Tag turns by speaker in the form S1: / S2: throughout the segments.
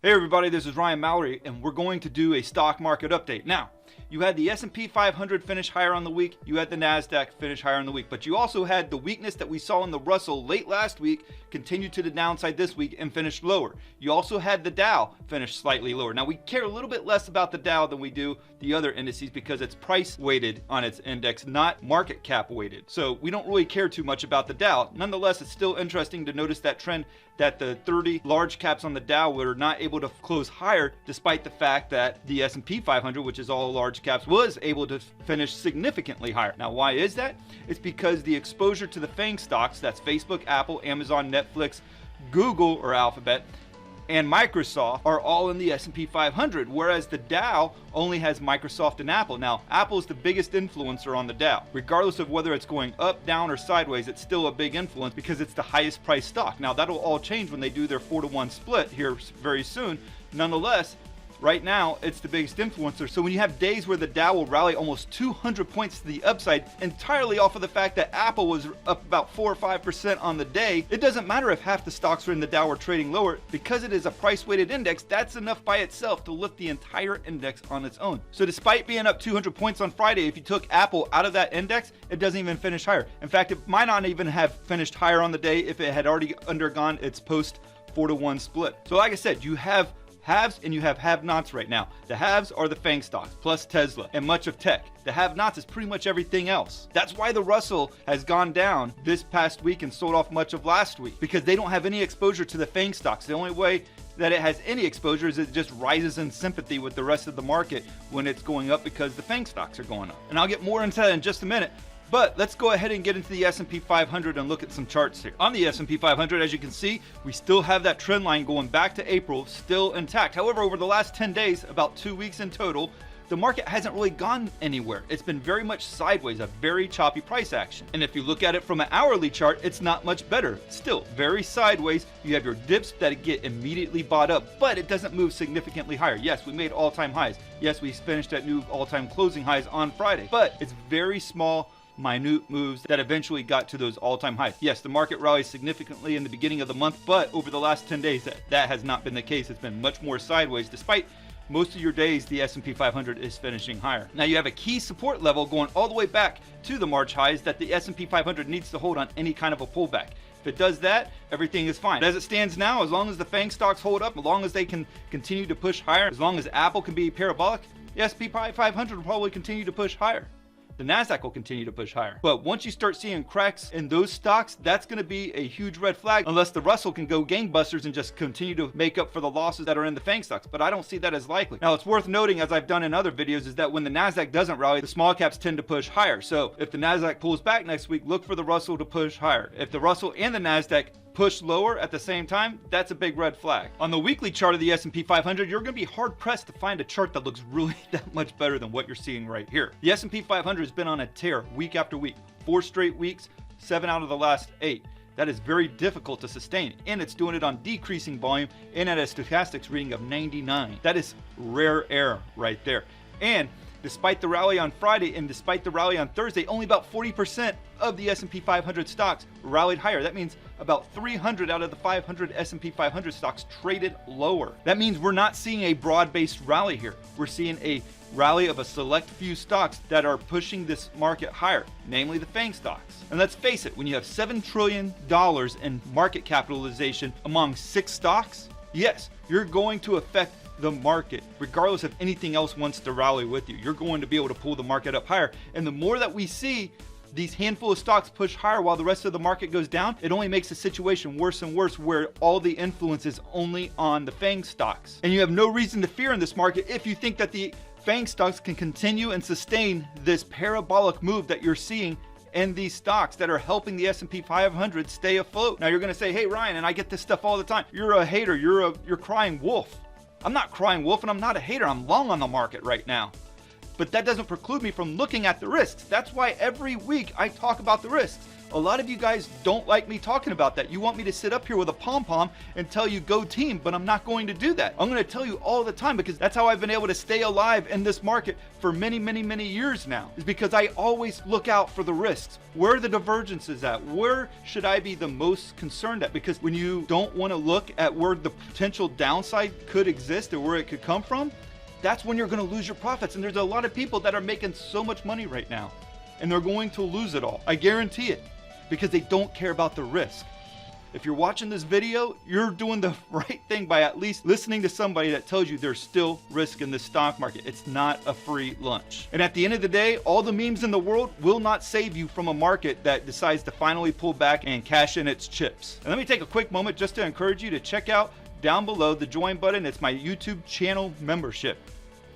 S1: Hey everybody, this is Ryan Mallory, and we're going to do a stock market update. Now, you had the S&P 500 finish higher on the week, you had the Nasdaq finish higher on the week, but you also had the weakness that we saw in the Russell late last week continue to the downside this week and finish lower. You also had the Dow finish slightly lower. Now, we care a little bit less about the Dow than we do the other indices because it's price weighted on its index, not market cap weighted. So we don't really care too much about the Dow. Nonetheless, it's still interesting to notice that trend that the 30 large caps on the Dow were not able to close higher despite the fact that the S&P 500, which is all large caps, was able to finish significantly higher. Now, why is that? It's because the exposure to the FAANG stocks, that's Facebook, Apple, Amazon, Netflix, Google or Alphabet, and Microsoft are all in the S&P 500, whereas the Dow only has Microsoft and Apple. Now, Apple is the biggest influencer on the Dow. Regardless of whether it's going up, down, or sideways, it's still a big influence because it's the highest priced stock. Now, that'll all change when they do their 4-to-1 split here very soon. Nonetheless, right now, it's the biggest influencer. So when you have days where the Dow will rally almost 200 points to the upside entirely off of the fact that Apple was up about 4 or 5% on the day, it doesn't matter if half the stocks are in the Dow or trading lower. Because it is a price-weighted index, that's enough by itself to lift the entire index on its own. So despite being up 200 points on Friday, if you took Apple out of that index, it doesn't even finish higher. In fact, it might not even have finished higher on the day if it had already undergone its post 4-to-1 split. So like I said, you have haves and you have have-nots right now. The haves are the FAANG stocks, plus Tesla, and much of tech. The have-nots is pretty much everything else. That's why the Russell has gone down this past week and sold off much of last week, because they don't have any exposure to the FAANG stocks. The only way that it has any exposure is it just rises in sympathy with the rest of the market when it's going up because the FAANG stocks are going up. And I'll get more into that in just a minute. But let's go ahead and get into the S&P 500 and look at some charts here. On the S&P 500, as you can see, we still have that trend line going back to April still intact. However, over the last 10 days, about 2 weeks in total, the market hasn't really gone anywhere. It's been very much sideways, a very choppy price action. And if you look at it from an hourly chart, it's not much better. Still very sideways. You have your dips that get immediately bought up, but it doesn't move significantly higher. Yes, we made all-time highs. Yes, we finished at new all-time closing highs on Friday, but it's very small, minute moves that eventually got to those all-time highs. Yes, the market rallied significantly in the beginning of the month, but over the last 10 days, that has not been the case. It's been much more sideways. Despite most of your days, the S&P 500 is finishing higher. Now, you have a key support level going all the way back to the March highs that the S&P 500 needs to hold on any kind of a pullback. If it does that, everything is fine. As it stands now, as long as the FAANG stocks hold up, as long as they can continue to push higher, as long as Apple can be parabolic, the S&P 500 will probably continue to push higher. The Nasdaq will continue to push higher. But once you start seeing cracks in those stocks, that's going to be a huge red flag unless the Russell can go gangbusters and just continue to make up for the losses that are in the FAANG stocks. But I don't see that as likely. Now, it's worth noting, as I've done in other videos, is that when the Nasdaq doesn't rally, the small caps tend to push higher. So if the Nasdaq pulls back next week, look for the Russell to push higher. If the Russell and the Nasdaq push lower at the same time, that's a big red flag. On the weekly chart of the S&P 500, you're going to be hard pressed to find a chart that looks really that much better than what you're seeing right here. The S&P 500 has been on a tear week after week, 4 straight weeks, 7 out of the last 8. That is very difficult to sustain, and it's doing it on decreasing volume and at a stochastics reading of 99. That is rare air right there. And despite the rally on Friday and despite the rally on Thursday, only about 40% of the S&P 500 stocks rallied higher. That means about 300 out of the 500 S&P 500 stocks traded lower. That means we're not seeing a broad-based rally here. We're seeing a rally of a select few stocks that are pushing this market higher, namely the FAANG stocks. And let's face it, when you have $7 trillion in market capitalization among 6 stocks, yes, you're going to affect the market, regardless if anything else wants to rally with you. You're going to be able to pull the market up higher. And the more that we see these handful of stocks push higher while the rest of the market goes down, it only makes the situation worse and worse where all the influence is only on the FAANG stocks. And you have no reason to fear in this market if you think that the FAANG stocks can continue and sustain this parabolic move that you're seeing in these stocks that are helping the S&P 500 stay afloat. Now you're going to say, hey Ryan, and I get this stuff all the time, you're a hater, you're crying wolf. I'm not crying wolf and I'm not a hater. I'm long on the market right now. But that doesn't preclude me from looking at the risks. That's why every week I talk about the risks. A lot of you guys don't like me talking about that. You want me to sit up here with a pom-pom and tell you go team, but I'm not going to do that. I'm going to tell you all the time because that's how I've been able to stay alive in this market for many, many, many years now, is because I always look out for the risks. Where are the divergences at? Where should I be the most concerned at? Because when you don't want to look at where the potential downside could exist or where it could come from, that's when you're going to lose your profits. And there's a lot of people that are making so much money right now, and they're going to lose it all. I guarantee it. Because they don't care about the risk. If you're watching this video, you're doing the right thing by at least listening to somebody that tells you there's still risk in the stock market. It's not a free lunch. And at the end of the day, all the memes in the world will not save you from a market that decides to finally pull back and cash in its chips. And let me take a quick moment just to encourage you to check out down below the join button. It's my YouTube channel membership.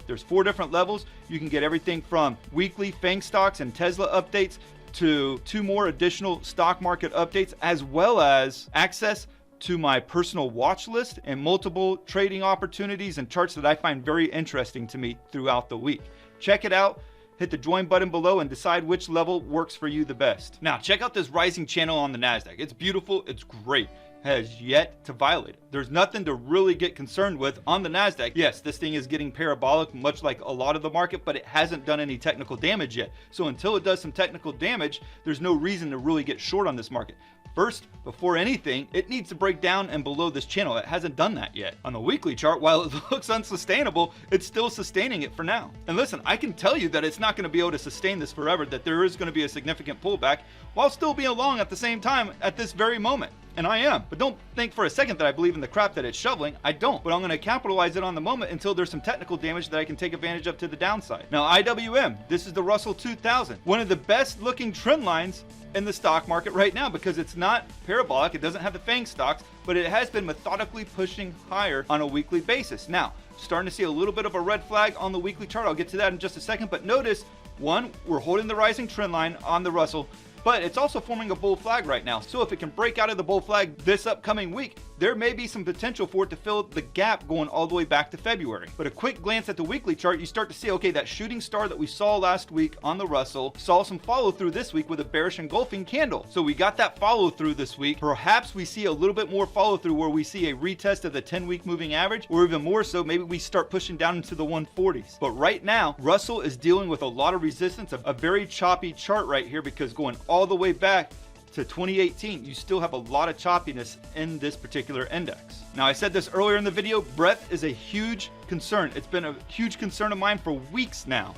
S1: There's 4 different levels. You can get everything from weekly FAANG stocks and Tesla updates to 2 more additional stock market updates, as well as access to my personal watch list and multiple trading opportunities and charts that I find very interesting to me throughout the week. Check it out. Hit the join button below and decide which level works for you the best. Now, check out this rising channel on the Nasdaq. It's beautiful. It's great. Has yet to violate it. There's nothing to really get concerned with on the Nasdaq. Yes, this thing is getting parabolic, much like a lot of the market, but it hasn't done any technical damage yet. So until it does some technical damage, there's no reason to really get short on this market. First, before anything, it needs to break down and below this channel. It hasn't done that yet. On the weekly chart, while it looks unsustainable, it's still sustaining it for now. And listen, I can tell you that it's not going to be able to sustain this forever, that there is going to be a significant pullback while still being long at the same time at this very moment. And I am. But don't think for a second that I believe in the crap that it's shoveling. I don't. But I'm going to capitalize it on the moment until there's some technical damage that I can take advantage of to the downside. Now, IWM, this is the Russell 2000. One of the best looking trend lines in the stock market right now, because it's not parabolic. It doesn't have the FAANG stocks, but it has been methodically pushing higher on a weekly basis. Now, starting to see a little bit of a red flag on the weekly chart. I'll get to that in just a second. But notice, one, we're holding the rising trend line on the Russell, but it's also forming a bull flag right now. So if it can break out of the bull flag this upcoming week, there may be some potential for it to fill the gap going all the way back to February. But a quick glance at the weekly chart, you start to see, okay, that shooting star that we saw last week on the Russell saw some follow through this week with a bearish engulfing candle. So we got that follow through this week. Perhaps we see a little bit more follow through where we see a retest of the 10-week moving average, or even more so, maybe we start pushing down into the 140s. But right now, Russell is dealing with a lot of resistance, a very choppy chart right here, because going all the way back to 2018, you still have a lot of choppiness in this particular index. Now, I said this earlier in the video, breadth is a huge concern. It's been a huge concern of mine for weeks now,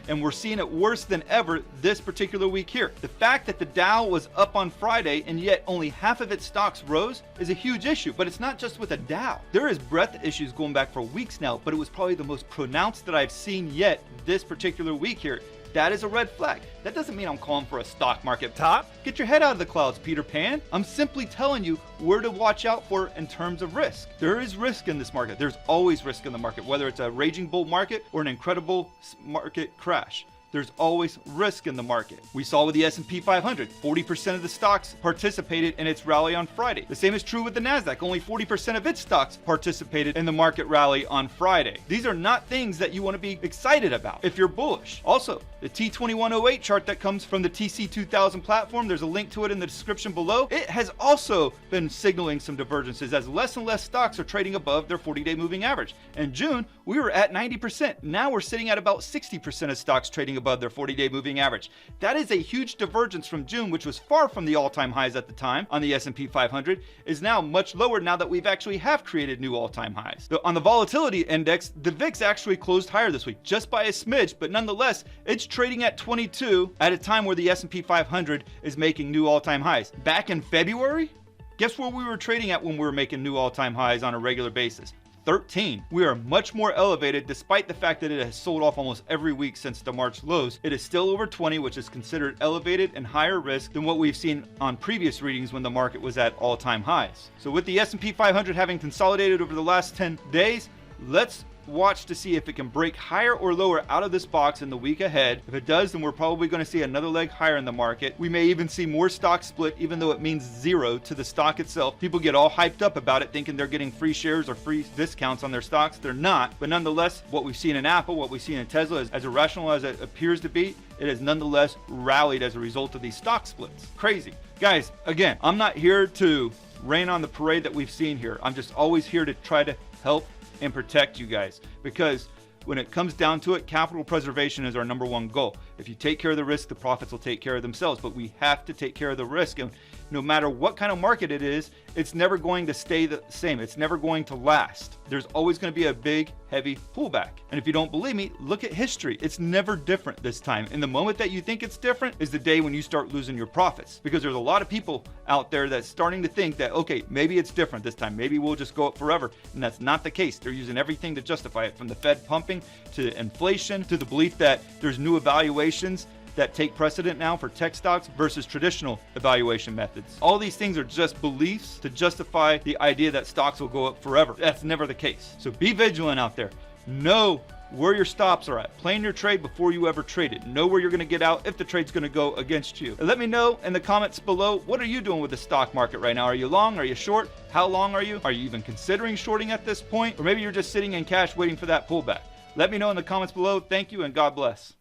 S1: and we're seeing it worse than ever this particular week here. The fact that the Dow was up on Friday and yet only half of its stocks rose is a huge issue, but it's not just with the Dow. There is breadth issues going back for weeks now, but it was probably the most pronounced that I've seen yet this particular week here. That is a red flag. That doesn't mean I'm calling for a stock market top. Get your head out of the clouds, Peter Pan. I'm simply telling you where to watch out for in terms of risk. There is risk in this market. There's always risk in the market, whether it's a raging bull market or an incredible market crash. There's always risk in the market. We saw with the S&P 500, 40% of the stocks participated in its rally on Friday. The same is true with the Nasdaq. Only 40% of its stocks participated in the market rally on Friday. These are not things that you want to be excited about if you're bullish. Also, the T2108 chart that comes from the TC2000 platform, there's a link to it in the description below. It has also been signaling some divergences as less and less stocks are trading above their 40-day moving average. In June, we were at 90%. Now we're sitting at about 60% of stocks trading above their 40-day moving average. That is a huge divergence from June, which was far from the all-time highs at the time on the S&P 500, is now much lower now that we've actually have created new all-time highs. On the volatility index, the VIX actually closed higher this week, just by a smidge, but nonetheless, it's trading at 22 at a time where the S&P 500 is making new all-time highs. Back in February, guess where we were trading at when we were making new all-time highs on a regular basis? 13. We are much more elevated despite the fact that it has sold off almost every week since the March lows. It is still over 20, which is considered elevated and higher risk than what we've seen on previous readings when the market was at all-time highs. So with the S&P 500 having consolidated over the last 10 days, let's watch to see if it can break higher or lower out of this box in the week ahead. If it does, then we're probably going to see another leg higher in the market. We may even see more stock split, even though it means zero to the stock itself. People get all hyped up about it, thinking they're getting free shares or free discounts on their stocks. They're not. But nonetheless, what we've seen in Apple, what we've seen in Tesla, is as irrational as it appears to be, it has nonetheless rallied as a result of these stock splits. Crazy. Guys, again, I'm not here to rain on the parade that we've seen here. I'm just always here to try to help and protect you guys, because when it comes down to it, capital preservation is our number one goal. If you take care of the risk, the profits will take care of themselves, but we have to take care of the risk. And no matter what kind of market it is, it's never going to stay the same. It's never going to last. There's always going to be a big, heavy pullback. And if you don't believe me, look at history. It's never different this time. And the moment that you think it's different is the day when you start losing your profits, because there's a lot of people out there that's starting to think that, okay, maybe it's different this time. Maybe we'll just go up forever. And that's not the case. They're using everything to justify it, from the Fed pumping to inflation to the belief that there's new evaluations that take precedent now for tech stocks versus traditional evaluation methods. All these things are just beliefs to justify the idea that stocks will go up forever. That's never the case. So be vigilant out there. Know where your stops are at. Plan your trade before you ever trade it. Know where you're going to get out if the trade's going to go against you. And let me know in the comments below, what are you doing with the stock market right now? Are you long? Are you short? How long are you? Are you even considering shorting at this point? Or maybe you're just sitting in cash waiting for that pullback. Let me know in the comments below. Thank you and God bless.